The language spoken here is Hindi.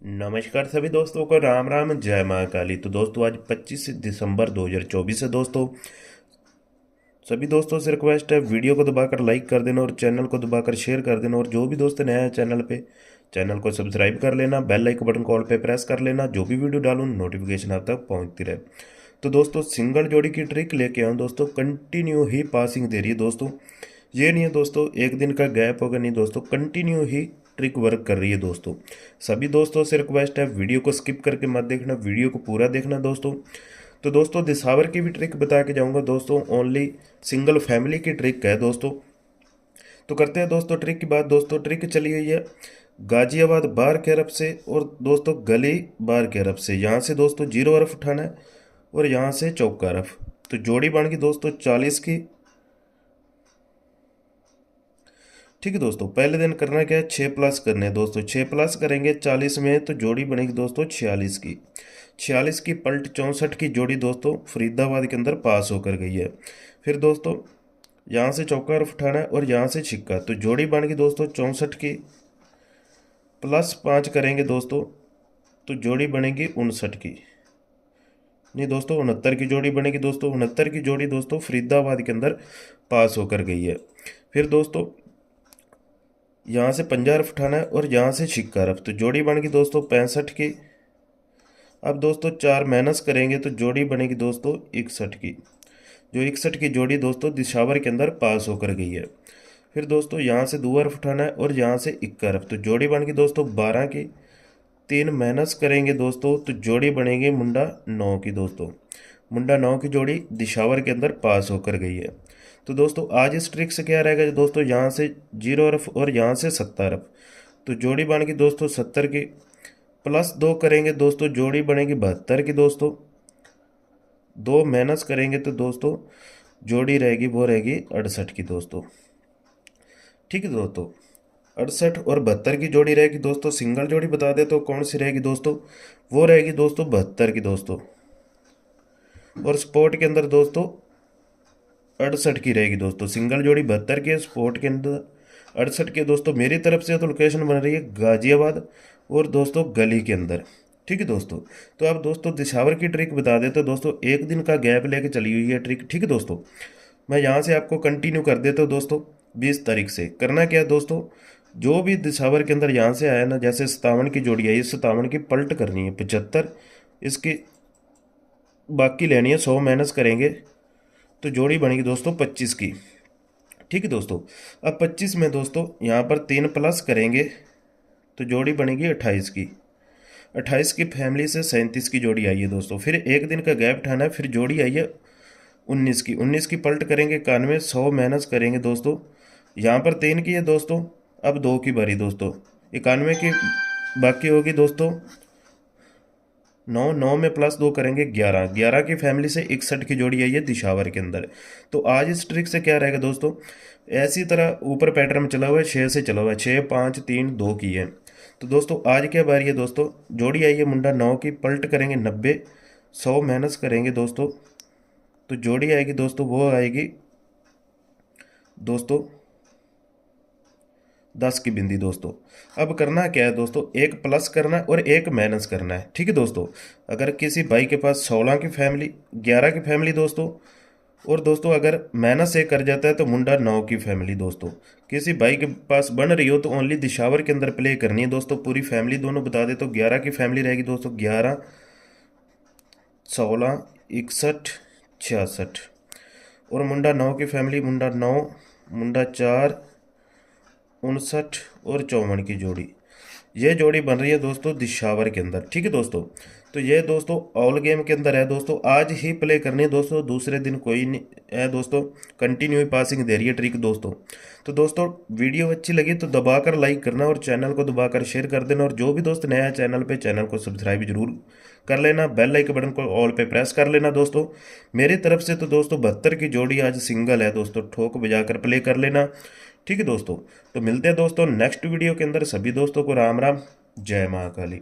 नमस्कार सभी दोस्तों को राम राम जय माँ काली। तो दोस्तों आज 25 दिसंबर 2024 है दोस्तों। सभी दोस्तों से रिक्वेस्ट है वीडियो को दबाकर लाइक कर देना और चैनल को दबाकर शेयर कर देना, और जो भी दोस्त नया है चैनल पे चैनल को सब्सक्राइब कर लेना, बेल आइकन बटन कॉल पे प्रेस कर लेना, जो भी वीडियो डालूँ नोटिफिकेशन आप तक पहुँचती रहे। तो दोस्तों सिंगल जोड़ी की ट्रिक लेके आऊँ दोस्तों, कंटिन्यू ही पासिंग दे रही है दोस्तों। ये नहीं है दोस्तों एक दिन का गैप होगा, नहीं दोस्तों, कंटिन्यू ही ट्रिक वर्क कर रही है दोस्तों। सभी दोस्तों से रिक्वेस्ट है वीडियो को स्किप करके मत देखना, वीडियो को पूरा देखना दोस्तों। तो दोस्तों दिसावर की भी ट्रिक बता के जाऊंगा दोस्तों, ओनली सिंगल फैमिली की ट्रिक है दोस्तों। तो करते हैं दोस्तों ट्रिक की बात। दोस्तों ट्रिक चली हुई है गाजियाबाद बार के अरब से और दोस्तों गली बार के अरब से। यहाँ से दोस्तों 0 अरफ उठाना है और यहाँ से चौका अरफ। तो जोड़ी बन गई दोस्तों 40 की। ठीक है दोस्तों, पहले दिन करना क्या है, 6+ करने हैं दोस्तों। 6+ करेंगे 40 में तो जोड़ी बनेगी दोस्तों 46 की। 46 की पलट 64 की जोड़ी दोस्तों फरीदाबाद के अंदर पास होकर गई है। फिर दोस्तों यहाँ से चौका रफ उठाना है और यहाँ से छिक्का, तो जोड़ी बन गई दोस्तों 64 की। +5 करेंगे दोस्तों तो जोड़ी बनेगी 59 की। नहीं दोस्तों 69 की जोड़ी बनेगी दोस्तों। 69 की जोड़ी दोस्तों फरीदाबाद के अंदर पास होकर गई है। फिर दोस्तों यहाँ से पंजा रफ उठाना है और यहाँ से छिक्का रफ, तो जोड़ी बन गई दोस्तों 65 की। अब दोस्तों 4 माइनस करेंगे तो जोड़ी बनेगी दोस्तों 61 की। जो 61 की जोड़ी दोस्तों दिशावर के अंदर पास होकर गई है। फिर दोस्तों यहाँ से 2 रफ उठाना है और यहाँ से 1 रफ, तो जोड़ी बन गई दोस्तों 12 की। 3 माइनस करेंगे दोस्तों तो जोड़ी बनेगी मुंडा 9 की दोस्तों। मुंडा 9 की जोड़ी दिशावर के अंदर पास होकर गई है। तो दोस्तों आज इस ट्रिक से क्या रहेगा दोस्तों, यहाँ से 0 रफ और यहाँ से 70 रफ, तो जोड़ी बन गई दोस्तों 70 की। +2 करेंगे दोस्तों जोड़ी बनेगी 72 की दोस्तों। 2 माइनस करेंगे तो दोस्तों जोड़ी रहेगी वो रहेगी 68 की दोस्तों। ठीक है दोस्तों, 68 और 72 की जोड़ी रहेगी दोस्तों। सिंगल जोड़ी बता दे तो कौन सी रहेगी दोस्तों, वो रहेगी दोस्तों 72 की दोस्तों। और स्पोर्ट के अंदर दोस्तों 68 की रहेगी दोस्तों। सिंगल जोड़ी 72 की है, स्पोर्ट के अंदर 68 की दोस्तों। मेरी तरफ से तो लोकेशन बन रही है गाजियाबाद और दोस्तों गली के अंदर। ठीक है दोस्तों, तो अब दोस्तों दिशावर की ट्रिक बता देते तो दोस्तों एक दिन का गैप लेके चली हुई है ट्रिक। ठीक है दोस्तों, मैं यहाँ से आपको कंटिन्यू कर देता हूँ दोस्तों। 20 तारीख से करना क्या है दोस्तों, जो भी दिशावर के अंदर यहाँ से आया ना, जैसे 57 की जोड़ी आई, 57 की पलट करनी है 75, इसकी बाकी लेनी है 100 माइनस करेंगे तो जोड़ी बनेगी दोस्तों 25 की। ठीक है दोस्तों, अब 25 में दोस्तों यहाँ पर 3 प्लस करेंगे तो जोड़ी बनेगी 28 की। 28 की फैमिली से 37 की जोड़ी आई है दोस्तों। फिर एक दिन का गैप उठाना है, फिर जोड़ी आई है 19 की। 19 की पलट करेंगे 91, 100 माइनस करेंगे दोस्तों। यहाँ पर 3 की है दोस्तों, अब 2 की बारी दोस्तों। 91 की बाकी होगी दोस्तों 9, 9 में +2 करेंगे 11, 11 की फैमिली से 61 की जोड़ी आई है दिशावर के अंदर। तो आज इस ट्रिक से क्या रहेगा दोस्तों, ऐसी तरह ऊपर पैटर्न चला हुआ है 6 से चला हुआ है, 6, 5, 3, 2 की है। तो दोस्तों आज क्या बारी है दोस्तों, जोड़ी आई है मुंडा 9 की, पलट करेंगे 90, 100 माइनस करेंगे दोस्तों तो जोड़ी आएगी दोस्तों वो आएगी दोस्तों 10 की बिंदी दोस्तों। अब करना क्या है दोस्तों, एक प्लस करना है और एक माइनस करना है। ठीक है दोस्तों, अगर किसी भाई के पास 16 की फैमिली, 11 की फैमिली दोस्तों, और दोस्तों अगर माइनस 1 कर जाता है तो मुंडा 9 की फैमिली दोस्तों। किसी भाई के पास बन रही हो तो ओनली दिशावर के अंदर प्ले करनी है दोस्तों। पूरी फैमिली दोनों बता दे तो 11 की फैमिली रहेगी दोस्तों 11, 16, 61, 66। और मुंडा 9 की फैमिली मुंडा 9, मुंडा 4, 59 और 54 की जोड़ी। ये जोड़ी बन रही है दोस्तों दिशावर के अंदर। ठीक है दोस्तों, तो ये दोस्तों ऑल गेम के अंदर है दोस्तों, आज ही प्ले करनी है दोस्तों, दूसरे दिन कोई नहीं है दोस्तों। कंटिन्यू पासिंग दे रही है ट्रिक दोस्तों। तो दोस्तों वीडियो अच्छी लगी तो दबाकर लाइक करना और चैनल को दबाकर शेयर कर देना, और जो भी दोस्त नया है चैनल पे चैनल को सब्सक्राइब जरूर कर लेना, बेल आइकन बटन को ऑल पे प्रेस कर लेना दोस्तों। मेरी तरफ से तो दोस्तों 72 की जोड़ी आज सिंगल है दोस्तों, ठोक बजाकर प्ले कर लेना। ठीक है दोस्तों, तो मिलते हैं दोस्तों नेक्स्ट वीडियो के अंदर। सभी दोस्तों को राम राम, जय महाकाली।